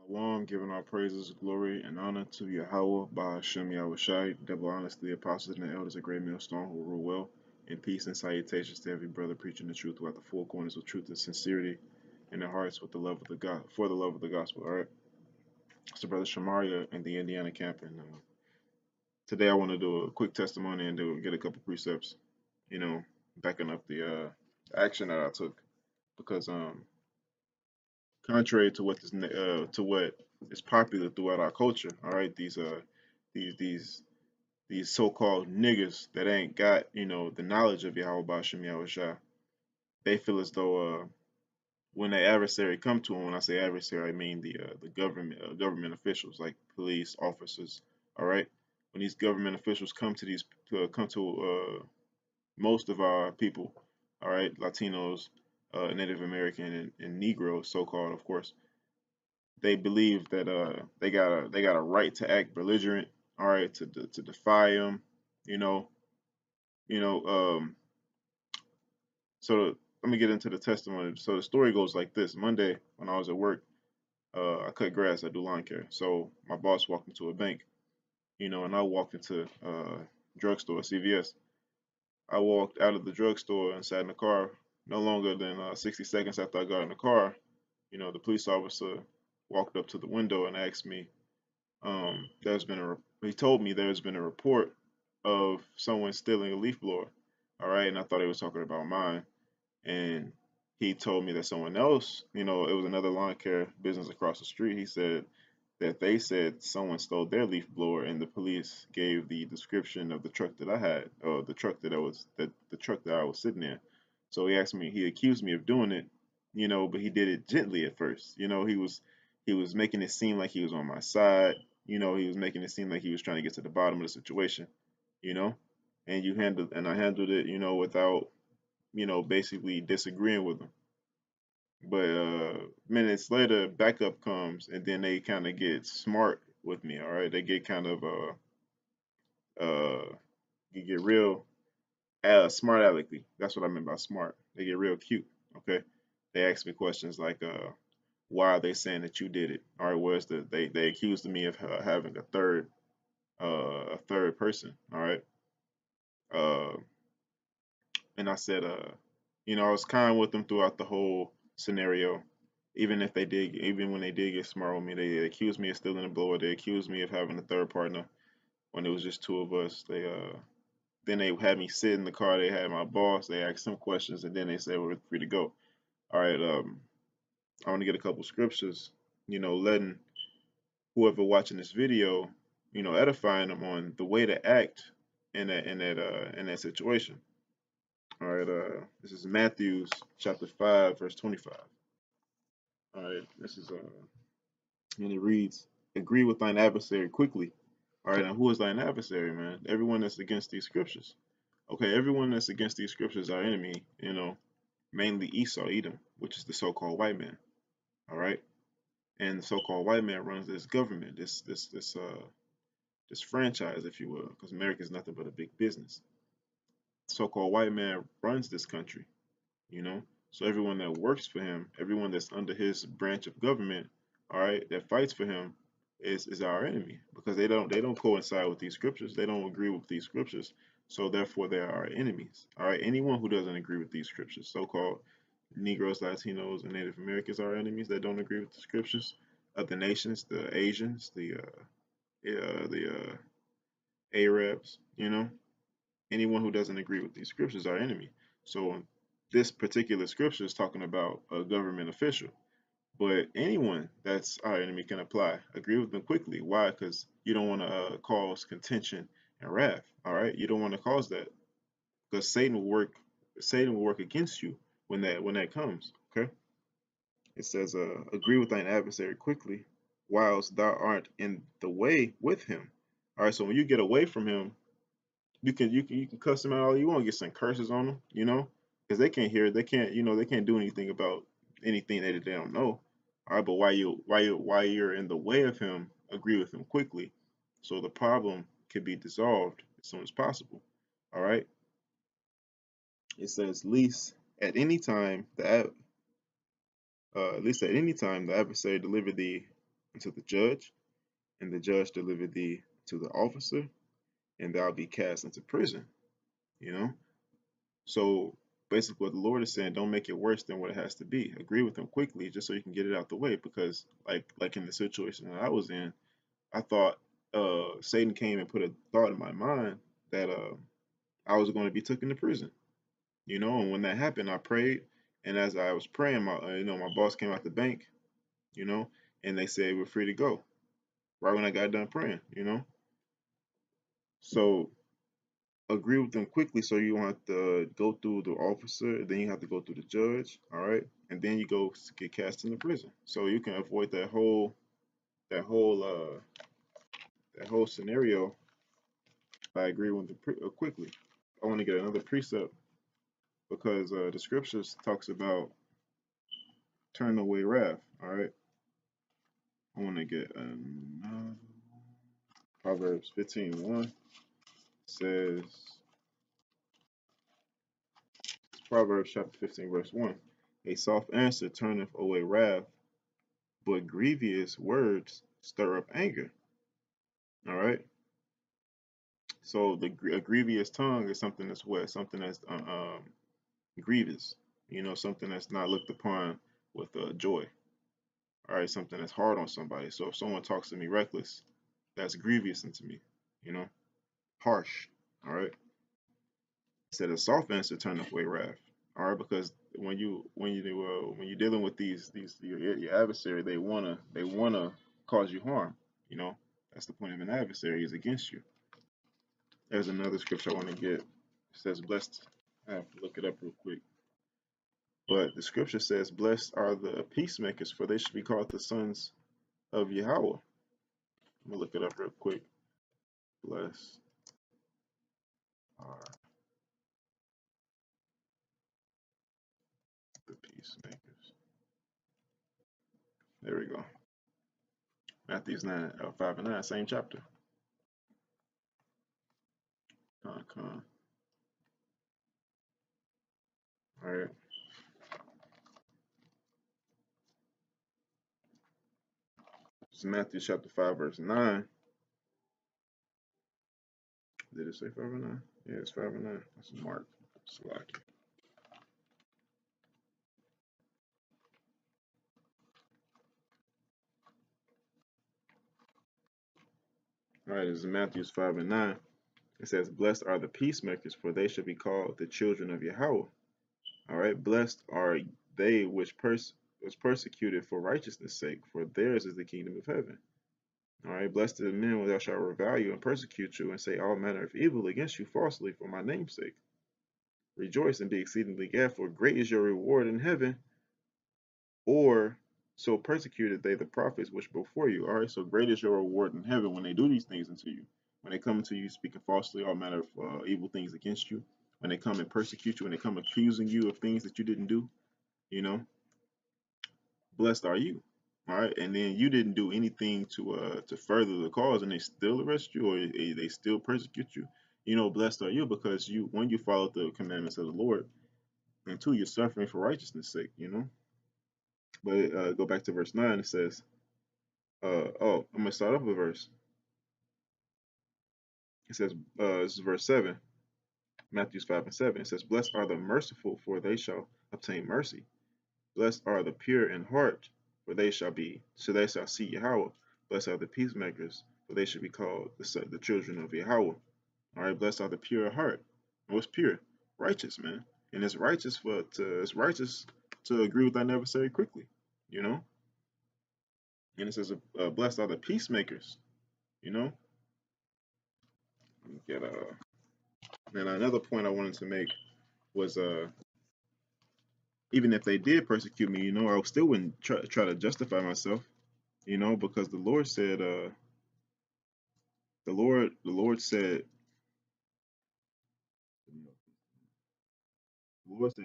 Shalom, giving all praises, glory, and honor to Yahweh, Bahashem Yahushai, double honors to the apostles and the elders of Great Millstone who rule well, and peace and salutations to every brother preaching the truth throughout the four corners with truth and sincerity in their hearts with the love of the God, for the love of the gospel. All right, so Brother Shamaria in the Indiana camp, and today I want to do a quick testimony and get a couple precepts, you know, backing up the action that I took because contrary to what is popular throughout our culture. All right, these these these so-called niggas that ain't got the knowledge of Yahweh Bashim Yahushua. They feel as though when the adversary come to them, when I say adversary, I mean the government officials like police officers. All right, when these government officials come to most of our people, all right, Latinos, Native American, and Negroes, so-called, of course, they believe that they got a right to act belligerent, all right, to defy them, you know, you know. So let me get into the testimony. So the story goes like this: Monday when I was at work, I cut grass. I do lawn care. So my boss walked into a bank, and I walked into drugstore, CVS. I walked out of the drugstore and sat in the car. No longer than 60 seconds after I got in the car, the police officer walked up to the window and asked me, he told me there's been a report of someone stealing a leaf blower. All right, and I thought he was talking about mine. And he told me that someone else, it was another lawn care business across the street. He said that they said someone stole their leaf blower, and the police gave the description of the truck that I had, or the truck the truck that I was sitting in. So he accused me of doing it, but he did it gently at first. He was making it seem like he was on my side. He was making it seem like he was trying to get to the bottom of the situation. You know, and I handled it, without basically disagreeing with him. But minutes later, backup comes, and then they kind of get smart with me. All right, they get kind of you get real smart alecky. That's what I meant by smart. They get real cute. Okay, they ask me questions like, "Why are they saying that you did it?" All right, where's they accused me of having a third person. All right, uh, and I said, I was kind with them throughout the whole scenario. Even when they did get smart with me, they accused me of stealing a blower. They accused me of having a third partner when it was just two of us. Then they had me sit in the car. They had my boss. They asked some questions, and then they said we're free to go. All right. I want to get a couple scriptures. Letting whoever watching this video, edifying them on the way to act in that situation. All right, this is Matthew chapter 5, verse 25. All right, this is and it reads, "Agree with thine adversary quickly." All right, now who is thine adversary, man? Everyone that's against these scriptures. Okay, everyone that's against these scriptures, our enemy. Mainly Esau, Edom, which is the so-called white man. All right, and the so-called white man runs this government, this franchise, if you will, because America is nothing but a big business. The so-called white man runs this country. you know. So everyone that works for him, everyone that's under his branch of government, all right, that fights for him is our enemy because they don't coincide with these scriptures. They don't agree with these scriptures. So therefore they are our enemies. All right, anyone who doesn't agree with these scriptures, so-called Negroes, Latinos, and Native Americans are our enemies that don't agree with the scriptures. Other nations, the Asians, the Arabs, anyone who doesn't agree with these scriptures are enemy. So this particular scripture is talking about a government official, but anyone that's our enemy can apply. Agree with them quickly. Why? Because you don't want to cause contention and wrath. All right, you don't want to cause that because Satan will work. Satan will work against you when that comes. Okay. It says, "Agree with thine adversary quickly, whilst thou art in the way with him." All right. So when you get away from him, you can cuss them out all you want, get some curses on them, because they can't hear it. They can't do anything about anything that they don't know. All right, but while you're in the way of him, agree with him quickly, so the problem can be dissolved as soon as possible. All right. It says, at least at any time the adversary deliver thee unto the judge, and the judge deliver thee to the officer, and thou be cast into prison. You know? So basically what the Lord is saying, don't make it worse than what it has to be. Agree with him quickly just so you can get it out the way. Because like in the situation that I was in, I thought Satan came and put a thought in my mind that I was going to be taken to prison. You know, and when that happened, I prayed, and as I was praying, my my boss came out the bank, you know, and they said we're free to go right when I got done praying, you know. So agree with them quickly so you don't have to go through the officer, then you have to go through the judge, all right, and then you go get cast into prison. So you can avoid that whole that whole scenario by agreeing with them quickly. I want to get another precept because the scriptures talks about turn away wrath. All right, I want to get another. Proverbs 15:1 says, Proverbs chapter 15 verse 1, a soft answer turneth away wrath, but grievous words stir up anger. All right. So a grievous tongue is something that's what? Something that's grievous. You know, something that's not looked upon with joy. All right, something that's hard on somebody. So if someone talks to me reckless, that's grievous unto me. You know, harsh. All right. Said a soft answer turneth away wrath. All right, because when you're dealing with these your adversary, they wanna cause you harm. You know, that's the point of an adversary is against you. There's another scripture I want to get. It says, "Blessed." I have to look it up real quick. But the scripture says, "Blessed are the peacemakers, for they should be called the sons of Yahweh." I'm gonna look it up real quick. Blessed are the peacemakers. There we go. Matthew 5 and 9, same chapter. Con. All right. It's Matthew chapter 5, verse 9. Did it say 5 and 9? Yeah, it's 5 and 9. That's Mark. Slack. All right, it's Matthew 5 and 9. It says, "Blessed are the peacemakers, for they shall be called the children of Yahweh." All right, blessed are they which was persecuted for righteousness' sake, for theirs is the kingdom of heaven. All right, blessed are the men when thou shalt revile you and persecute you and say all manner of evil against you falsely for my name's sake. Rejoice and be exceedingly glad, for great is your reward in heaven, or so persecuted they the prophets which before you. All right, so great is your reward in heaven when they do these things unto you. When they come to you speaking falsely, all manner of evil things against you. When they come and persecute you, when they come accusing you of things that you didn't do, you know, blessed are you. All right, and then you didn't do anything to further the cause, and they still arrest you or they still persecute you. You know, blessed are you because you follow the commandments of the Lord, and two, you're suffering for righteousness' sake. You know, but go back to verse 9. It says, I'm gonna start off with verse. It says, this is verse 7, Matthew 5 and 7. It says, "Blessed are the merciful, for they shall obtain mercy. Blessed are the pure in heart, for they shall see Yahweh. Blessed are the peacemakers, for they should be called the children of Yahweh." All right, blessed are the pure heart. And what's pure? Righteous, man. And it's righteous to agree with thy adversary quickly, you know. And it says, "Blessed are the peacemakers," you know. Get And another point I wanted to make was even if they did persecute me, you know, I still wouldn't try to justify myself, you know, because the Lord said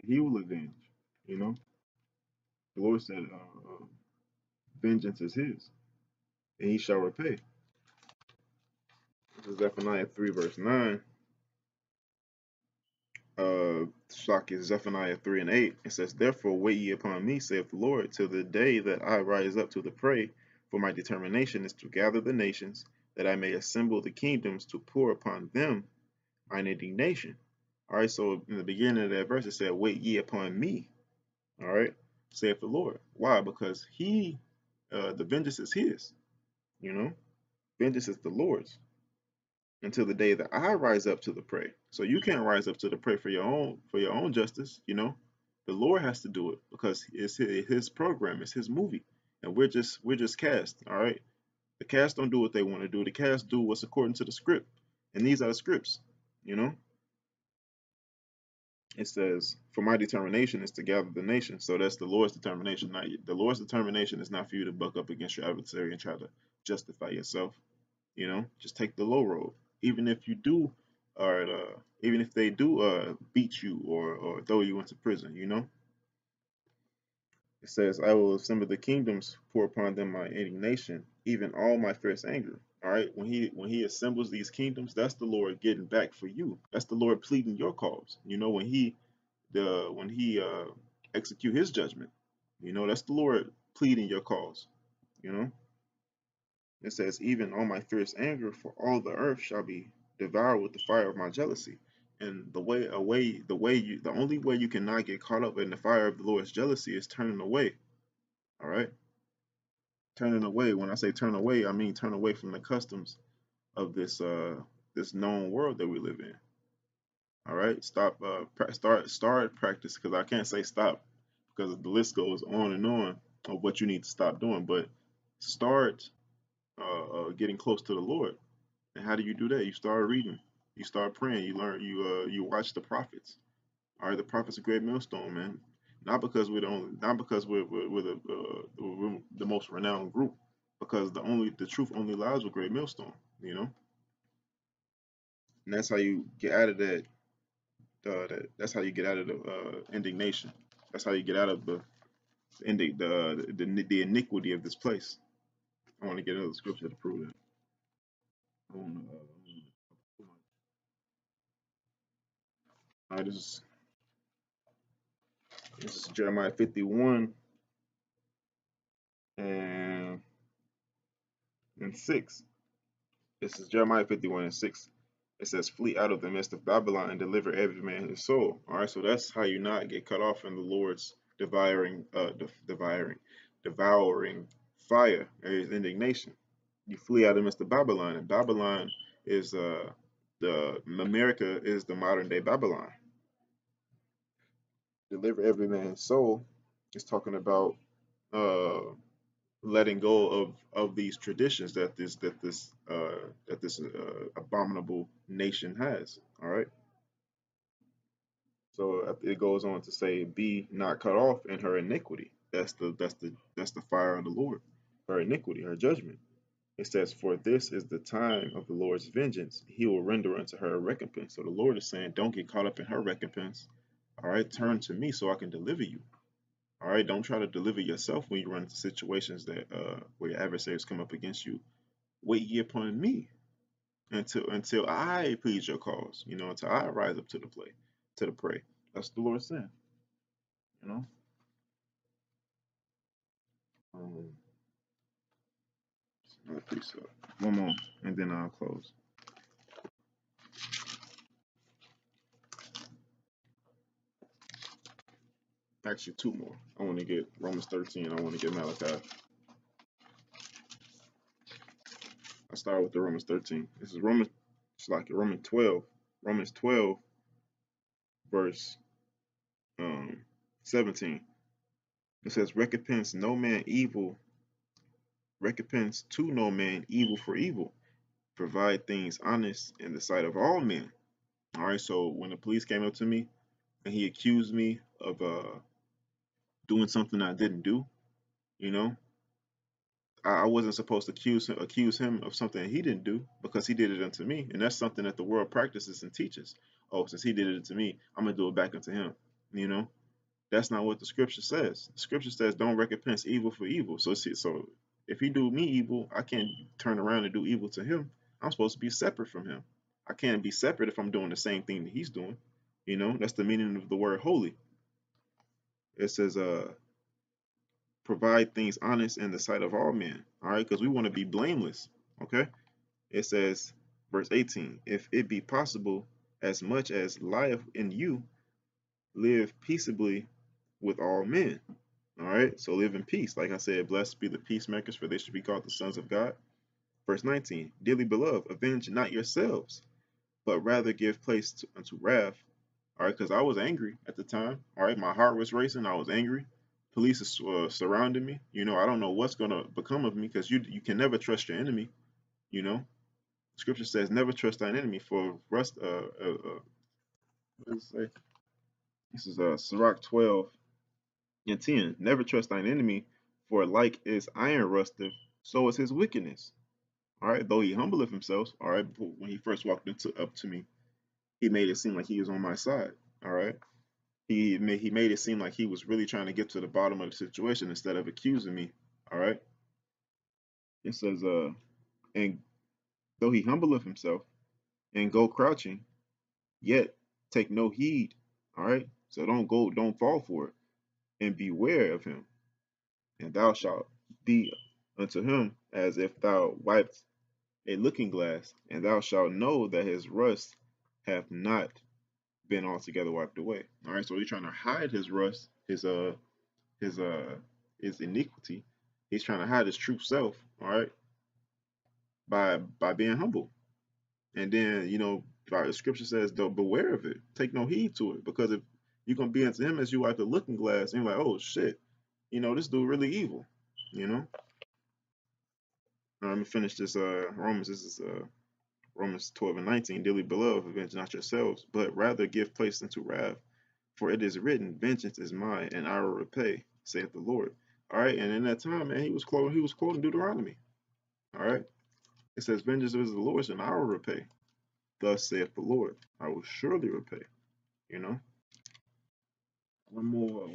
he will avenge, you know. The Lord said vengeance is his and he shall repay. This is Zephaniah 3 verse 9. Shock is Zephaniah 3 and 8. It says, "Therefore wait ye upon me, saith the Lord, till the day that I rise up to the prey, For my determination is to gather the nations, that I may assemble the kingdoms to pour upon them mine indignation. All right, so in the beginning of that verse, it said, wait ye upon me. All right, saith the Lord. Why? Because the vengeance is his, you know, vengeance is the Lord's until the day that I rise up to the prey. So you can't rise up to the prey for your own justice, you know. The Lord has to do it because it's his program, it's his movie. And we're just cast, all right? The cast don't do what they want to do. The cast do what's according to the script. And these are the scripts, you know. It says, for my determination is to gather the nation. So that's the Lord's determination. Not the Lord's determination is not for you to buck up against your adversary and try to justify yourself. You know, just take the low road. Even if you do, or even if they do beat you or throw you into prison, you know. It says, I will assemble the kingdoms, pour upon them my indignation, even all my fierce anger. All right, when he assembles these kingdoms, that's the Lord getting back for you. That's the Lord pleading your cause. You know, when he execute his judgment, you know, that's the Lord pleading your cause. You know, it says, even all my fierce anger, for all the earth shall be devoured with the fire of my jealousy. And the only way you cannot get caught up in the fire of the Lord's jealousy is turning away. All right, turning away. When I say turn away, I mean turn away from the customs of this known world that we live in. All right, start practice, because I can't say stop because the list goes on and on of what you need to stop doing. But start getting close to the Lord. And how do you do that? You start reading, you start praying, you learn, you watch the prophets. All right, the prophets a great millstone, man. Not because not because we're the most renowned group, because the truth only lies with great millstone. You know, and that's how you get out of that's how you get out of the indignation. That's how you get out of the iniquity of this place. I want to get another scripture to prove that. I want to, all right, this is Jeremiah 51 and 6. This is Jeremiah 51 and 6. It says, flee out of the midst of Babylon and deliver every man his soul. All right, so that's how you not get cut off in the Lord's devouring fire or his indignation. You flee out of the midst of Babylon, and Babylon is the America is the modern day Babylon. Deliver every man his soul is talking about uh letting go of these traditions that this abominable nation has. All right. So it goes on to say, "Be not cut off in her iniquity." That's the fire of the Lord. Her iniquity, her judgment. It says, "For this is the time of the Lord's vengeance; He will render unto her a recompense." So the Lord is saying, "Don't get caught up in her recompense. All right, turn to me so I can deliver you. All right, don't try to deliver yourself when you run into situations that where your adversaries come up against you. Wait ye upon me until I plead your cause. You know, until I rise up to the prey." That's the Lord saying. You know. Um, another precept. One more, and then I'll close. Actually, two more. I want to get Romans 13. I want to get Malachi. I start with the Romans 13. This is Romans. It's like Romans 12. Romans 12, verse um 17. It says, recompense to no man evil for evil. Provide things honest in the sight of all men. All right. So when the police came up to me and he accused me of doing something I didn't do, you know, I wasn't supposed to accuse him of something he didn't do because he did it unto me, and that's something that the world practices and teaches. Oh, since he did it to me, I'm gonna do it back unto him. You know, that's not what the scripture says. The scripture says, "Don't recompense evil for evil." So if he do me evil, I can't turn around and do evil to him. I'm supposed to be separate from him. I can't be separate if I'm doing the same thing that he's doing. You know, that's the meaning of the word holy. It says, provide things honest in the sight of all men. All right, because we want to be blameless. Okay. It says, verse 18, if it be possible, as much as lieth in you, live peaceably with all men. All right, so live in peace. Like I said, blessed be the peacemakers, for they should be called the sons of God. Verse 19, dearly beloved, avenge not yourselves, but rather give place unto wrath. All right, because I was angry at the time. All right, my heart was racing. I was angry. Police is surrounding me. You know, I don't know what's gonna become of me because you can never trust your enemy. You know, Scripture says, "Never trust thine enemy." For rust, what does it say? This is Sirach 12:10. Never trust thine enemy, for like is iron rusteth, so is his wickedness. All right, though he humbleth himself. All right, when he first walked up to me, he made it seem like he was on my side. All right, he made it seem like he was really trying to get to the bottom of the situation instead of accusing me. All right, it says, and though he humbleth himself and go crouching, yet take no heed. All right, so don't fall for it, and beware of him, and thou shalt be unto him as if thou wiped a looking glass, and thou shalt know that his rust hath not been altogether wiped away. All right, so he's trying to hide his rust, his his iniquity. He's trying to hide his true self. All right, by being humble, and then the scripture says, "Though beware of it, take no heed to it," because if you're gonna be into him as you wipe the looking glass, and you're like, "Oh shit, this dude really evil," you know. Let me finish this. Romans. This is Romans 12:19. Dearly beloved, avenge not yourselves, but rather give place unto wrath. For it is written, vengeance is mine, and I will repay, saith the Lord. All right, and in that time, man, he was quoting Deuteronomy. All right. It says, vengeance is the Lord's, and I will repay. Thus saith the Lord. I will surely repay. You know? One more.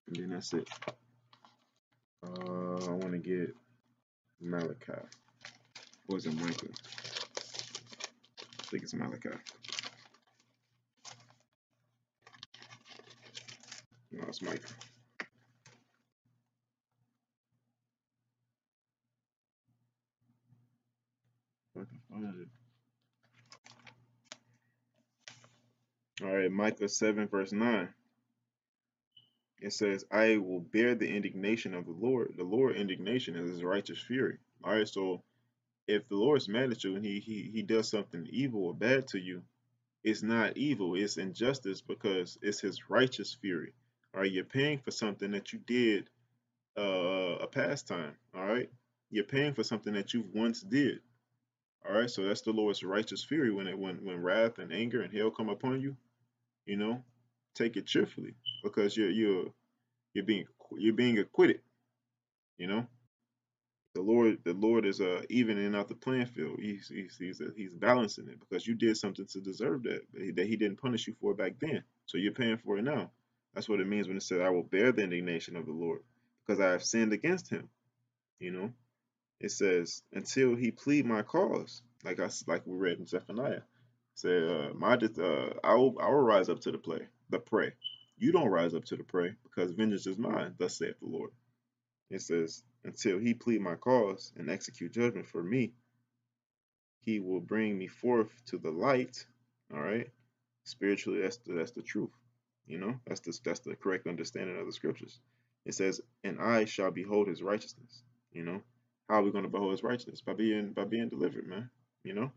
And then that's it. I want to get Malachi. Or is it Micah? I think it's Malachi. No, it's Micah. If I can find it. All right, Micah 7, verse 9. It says, I will bear the indignation of the Lord. The Lord indignation is his righteous fury. All right, so if the Lord's mad at you and he does something evil or bad to you, it's not evil, it's injustice because it's his righteous fury. All right, you're paying for something that you did a pastime. All right, you're paying for something that you once did. All right, so that's the Lord's righteous fury when wrath and anger and hell come upon you. You know, take it cheerfully because you're being you're being acquitted. You know, the Lord is evening out the playing field. He's balancing it because you did something to deserve that he didn't punish you for back then. So you're paying for it now. That's what it means when it says, "I will bear the indignation of the Lord because I have sinned against him." You know, it says, "Until he plead my cause," like we read in Zephaniah. Say, I will rise up to the prey. You don't rise up to the prey because vengeance is mine. Thus saith the Lord. It says, until he plead my cause and execute judgment for me, he will bring me forth to the light. All right. Spiritually, that's the truth. That's the correct understanding of the scriptures. It says, and I shall behold his righteousness. You know, how are we going to behold his righteousness? By being delivered, man. You know.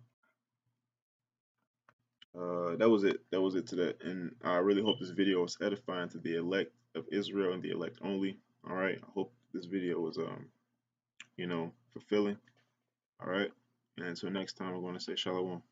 That was it to that. And I really hope this video was edifying to the elect of Israel and the elect only. All right. I hope this video was fulfilling. All right. And until next time, we're going to say shalom.